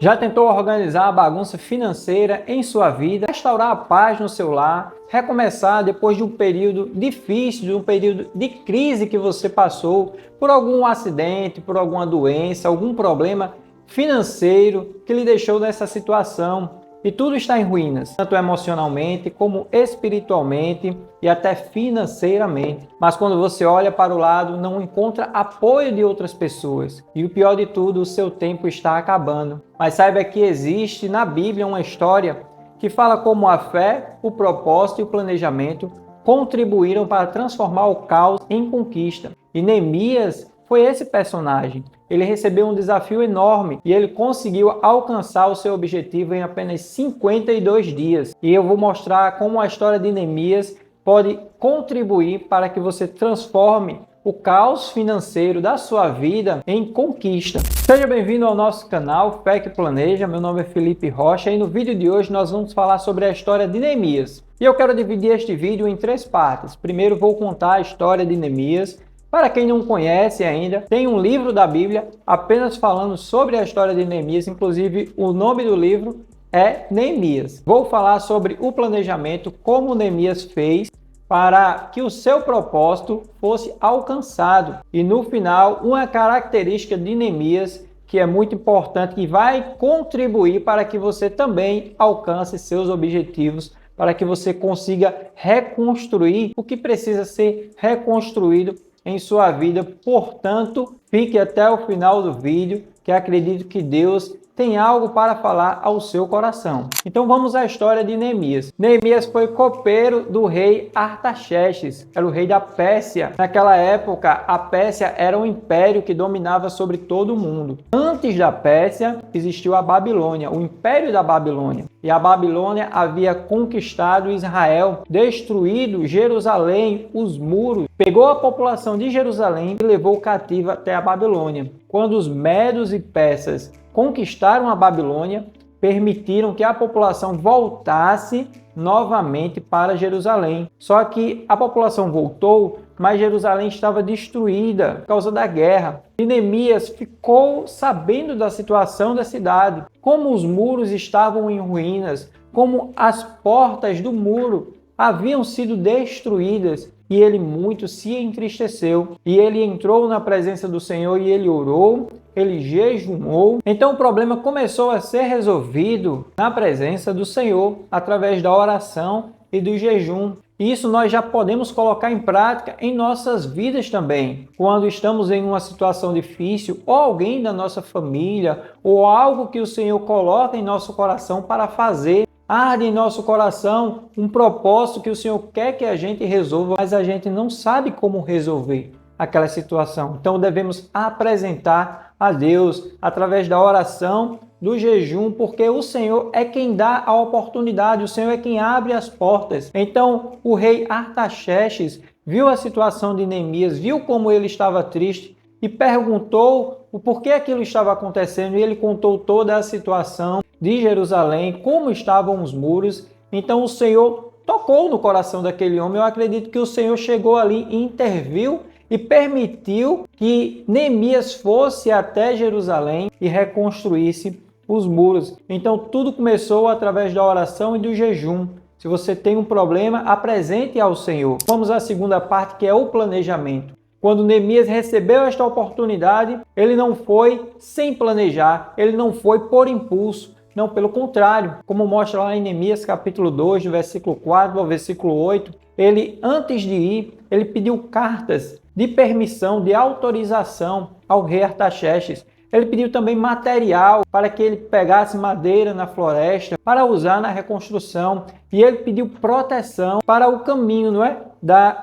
Já tentou organizar a bagunça financeira em sua vida, restaurar a paz no seu lar, recomeçar depois de um período difícil, de um período de crise que você passou por algum acidente, por alguma doença, algum problema financeiro que lhe deixou nessa situação? E tudo está em ruínas, tanto emocionalmente como espiritualmente e até financeiramente. Mas quando você olha para o lado, não encontra apoio de outras pessoas. E o pior de tudo, o seu tempo está acabando. Mas saiba que existe na Bíblia uma história que fala como a fé, o propósito e o planejamento contribuíram para transformar o caos em conquista. E Neemias foi esse personagem. Ele recebeu um desafio enorme e ele conseguiu alcançar o seu objetivo em apenas 52 dias. E eu vou mostrar como a história de Neemias pode contribuir para que você transforme o caos financeiro da sua vida em conquista. Seja bem-vindo ao nosso canal Fé que Planeja. Meu nome é Felipe Rocha e no vídeo de hoje nós vamos falar sobre a história de Neemias. E eu quero dividir este vídeo em 3 partes. Primeiro vou contar a história de Neemias. Para quem não conhece ainda, tem um livro da Bíblia apenas falando sobre a história de Neemias, inclusive o nome do livro é Neemias. Vou falar sobre o planejamento, como Neemias fez para que o seu propósito fosse alcançado. E no final, uma característica de Neemias que é muito importante e vai contribuir para que você também alcance seus objetivos, para que você consiga reconstruir o que precisa ser reconstruído em sua vida. Portanto, fique até o final do vídeo, que acredito que Deus tem algo para falar ao seu coração. Então vamos à história de Neemias. Neemias foi copeiro do rei Artaxerxes, era o rei da Pérsia. Naquela época, a Pérsia era um império que dominava sobre todo o mundo. Antes da Pérsia, existiu a Babilônia, o império da Babilônia. E a Babilônia havia conquistado Israel, destruído Jerusalém, os muros, pegou a população de Jerusalém e levou cativa até a Babilônia. Quando os medos e persas conquistaram a Babilônia, permitiram que a população voltasse novamente para Jerusalém. Só que a população voltou, mas Jerusalém estava destruída por causa da guerra. E Neemias ficou sabendo da situação da cidade, como os muros estavam em ruínas, como as portas do muro haviam sido destruídas. E ele muito se entristeceu. E ele entrou na presença do Senhor e ele orou, ele jejuou. Então o problema começou a ser resolvido na presença do Senhor, através da oração e do jejum. Isso nós já podemos colocar em prática em nossas vidas também. Quando estamos em uma situação difícil, ou alguém da nossa família, ou algo que o Senhor coloca em nosso coração para fazer, arde em nosso coração um propósito que o Senhor quer que a gente resolva, mas a gente não sabe como resolver aquela situação. Então devemos apresentar a Deus através da oração, do jejum, porque o Senhor é quem dá a oportunidade, o Senhor é quem abre as portas. Então o rei Artaxerxes viu a situação de Neemias, viu como ele estava triste e perguntou o porquê aquilo estava acontecendo, e ele contou toda a situação de Jerusalém, como estavam os muros. Então o Senhor tocou no coração daquele homem. Eu acredito que o Senhor chegou ali e interviu e permitiu que Neemias fosse até Jerusalém e reconstruísse os muros. Então tudo começou através da oração e do jejum. Se você tem um problema, apresente ao Senhor. Vamos à segunda parte, que é o planejamento. Quando Neemias recebeu esta oportunidade, ele não foi sem planejar, ele não foi por impulso. Não, pelo contrário, como mostra lá em Neemias capítulo 2, do versículo 4 ao versículo 8, ele, antes de ir, ele pediu cartas de permissão, de autorização ao rei Artaxerxes. Ele pediu também material para que ele pegasse madeira na floresta para usar na reconstrução. E ele pediu proteção para o caminho, não é?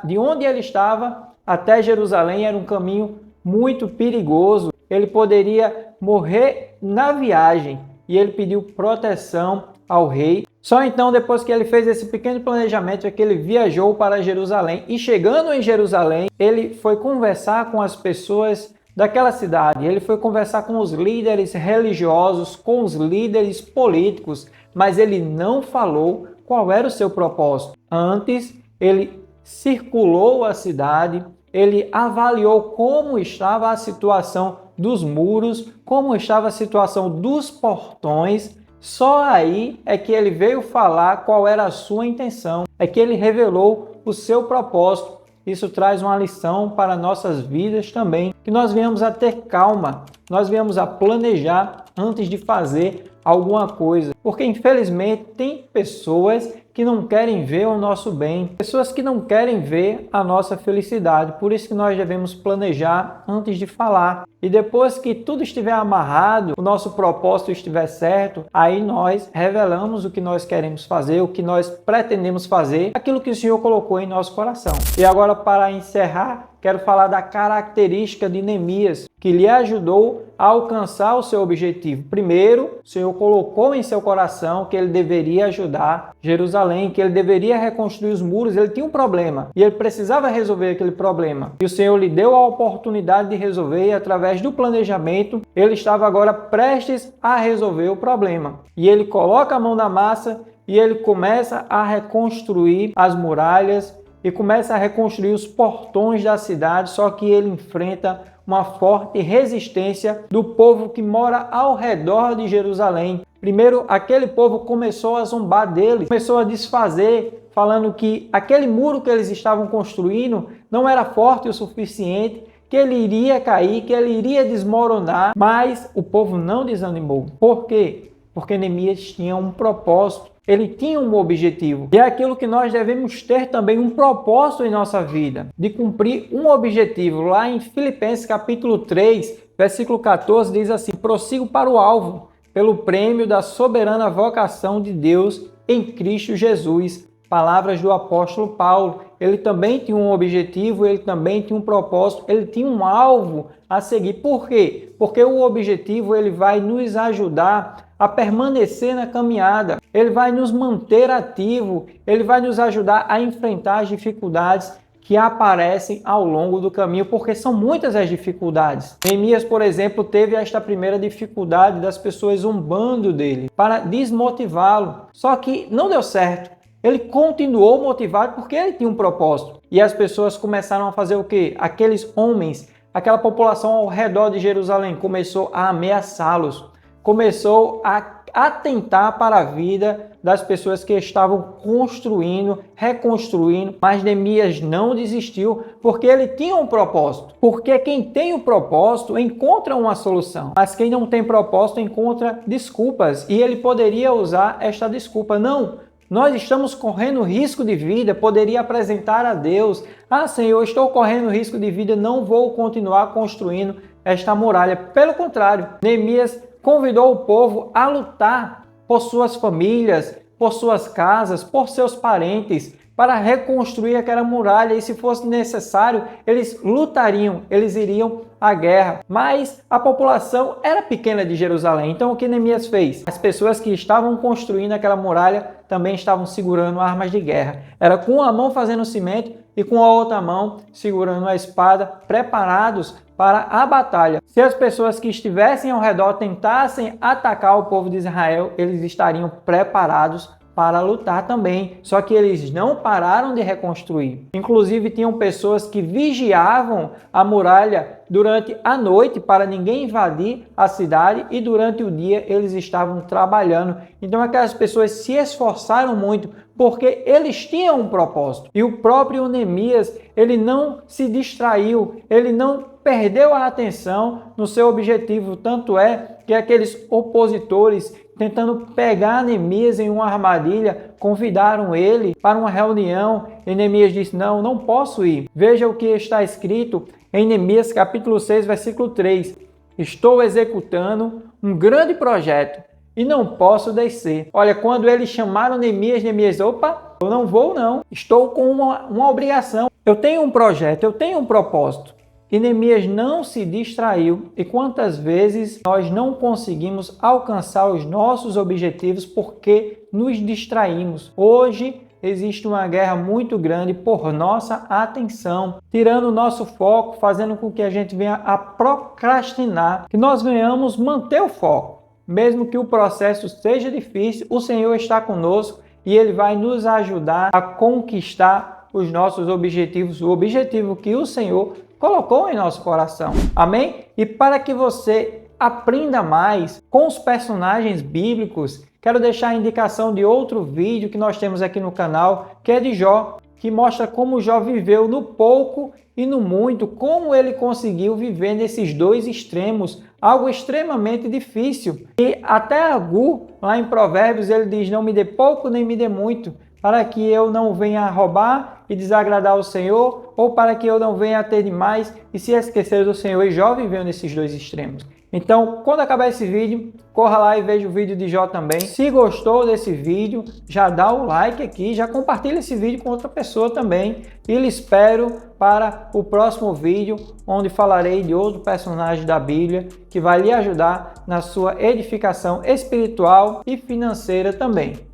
De onde ele estava até Jerusalém era um caminho muito perigoso. Ele poderia morrer na viagem. E ele pediu proteção ao rei. Só então, depois que ele fez esse pequeno planejamento, é que ele viajou para Jerusalém. E chegando em Jerusalém, ele foi conversar com as pessoas daquela cidade. Ele foi conversar com os líderes religiosos, com os líderes políticos, mas ele não falou qual era o seu propósito. Antes, ele circulou a cidade, ele avaliou como estava a situação dos muros, como estava a situação dos portões. Só aí é que ele veio falar qual era a sua intenção, é que ele revelou o seu propósito. Isso traz uma lição para nossas vidas também, que nós venhamos a ter calma, nós venhamos a planejar antes de fazer alguma coisa, porque infelizmente tem pessoas que não querem ver o nosso bem, pessoas que não querem ver a nossa felicidade. Por isso que nós devemos planejar antes de falar. E depois que tudo estiver amarrado, o nosso propósito estiver certo, aí nós revelamos o que nós queremos fazer, o que nós pretendemos fazer, aquilo que o Senhor colocou em nosso coração. E agora, para encerrar, quero falar da característica de Neemias, que lhe ajudou a alcançar o seu objetivo. Primeiro, o Senhor colocou em seu coração que ele deveria ajudar Jerusalém, que ele deveria reconstruir os muros. Ele tinha um problema e ele precisava resolver aquele problema. E o Senhor lhe deu a oportunidade de resolver, e através do planejamento, ele estava agora prestes a resolver o problema. E ele coloca a mão na massa e ele começa a reconstruir as muralhas e começa a reconstruir os portões da cidade, só que ele enfrenta uma forte resistência do povo que mora ao redor de Jerusalém. Primeiro, aquele povo começou a zombar dele, começou a desfazer, falando que aquele muro que eles estavam construindo não era forte o suficiente, que ele iria cair, que ele iria desmoronar, mas o povo não desanimou. Por quê? Porque Neemias tinha um propósito. Ele tinha um objetivo. E é aquilo que nós devemos ter também, um propósito em nossa vida, de cumprir um objetivo. Lá em Filipenses capítulo 3, versículo 14, diz assim: prossigo para o alvo, pelo prêmio da soberana vocação de Deus em Cristo Jesus. Palavras do apóstolo Paulo. Ele também tinha um objetivo, ele também tinha um propósito, ele tinha um alvo a seguir. Por quê? Porque o objetivo ele vai nos ajudar a permanecer na caminhada, ele vai nos manter ativo, ele vai nos ajudar a enfrentar as dificuldades que aparecem ao longo do caminho, porque são muitas as dificuldades. Neemias, por exemplo, teve esta primeira dificuldade das pessoas zombando dele para desmotivá-lo, só que não deu certo. Ele continuou motivado porque ele tinha um propósito. E as pessoas começaram a fazer o quê? Aqueles homens, aquela população ao redor de Jerusalém começou a ameaçá-los, começou a atentar para a vida das pessoas que estavam construindo, reconstruindo, mas Neemias não desistiu porque ele tinha um propósito. Porque quem tem um propósito encontra uma solução, mas quem não tem propósito encontra desculpas, e ele poderia usar esta desculpa: não, nós estamos correndo risco de vida. Poderia apresentar a Deus: ah, Senhor, estou correndo risco de vida, não vou continuar construindo esta muralha. Pelo contrário, Neemias convidou o povo a lutar por suas famílias, por suas casas, por seus parentes, para reconstruir aquela muralha, e se fosse necessário, eles lutariam, eles iriam à guerra. Mas a população era pequena de Jerusalém, então o que Neemias fez? As pessoas que estavam construindo aquela muralha também estavam segurando armas de guerra. Era com uma mão fazendo cimento e com a outra mão segurando a espada, preparados para a batalha. Se as pessoas que estivessem ao redor tentassem atacar o povo de Israel, eles estariam preparados para lutar também. Só que eles não pararam de reconstruir. Inclusive, tinham pessoas que vigiavam a muralha durante a noite para ninguém invadir a cidade, e durante o dia eles estavam trabalhando. Então aquelas pessoas se esforçaram muito porque eles tinham um propósito. E o próprio Neemias, ele não se distraiu, ele não perdeu a atenção no seu objetivo. Tanto é que aqueles opositores, tentando pegar Neemias em uma armadilha, convidaram ele para uma reunião, e Neemias disse: não, não posso ir. Veja o que está escrito em Neemias capítulo 6, versículo 3. Estou executando um grande projeto e não posso descer. Olha, quando eles chamaram Neemias, opa, eu não vou não, estou com uma obrigação, eu tenho um projeto, eu tenho um propósito. E Neemias não se distraiu. E quantas vezes nós não conseguimos alcançar os nossos objetivos porque nos distraímos? Hoje existe uma guerra muito grande por nossa atenção, tirando o nosso foco, fazendo com que a gente venha a procrastinar, que nós venhamos manter o foco. Mesmo que o processo seja difícil, o Senhor está conosco e Ele vai nos ajudar a conquistar os nossos objetivos, o objetivo que o Senhor colocou em nosso coração. Amém? E para que você aprenda mais com os personagens bíblicos, quero deixar a indicação de outro vídeo que nós temos aqui no canal, que é de Jó, que mostra como Jó viveu no pouco e no muito, como ele conseguiu viver nesses dois extremos, algo extremamente difícil. E até Agur, lá em Provérbios, ele diz: não me dê pouco nem me dê muito, para que eu não venha roubar e desagradar o Senhor, ou para que eu não venha ter demais e se esquecer do Senhor. E Jó viveu nesses dois extremos. Então, quando acabar esse vídeo, corra lá e veja o vídeo de Jó também. Se gostou desse vídeo, já dá o like aqui, já compartilha esse vídeo com outra pessoa também. E lhe espero para o próximo vídeo, onde falarei de outro personagem da Bíblia que vai lhe ajudar na sua edificação espiritual e financeira também.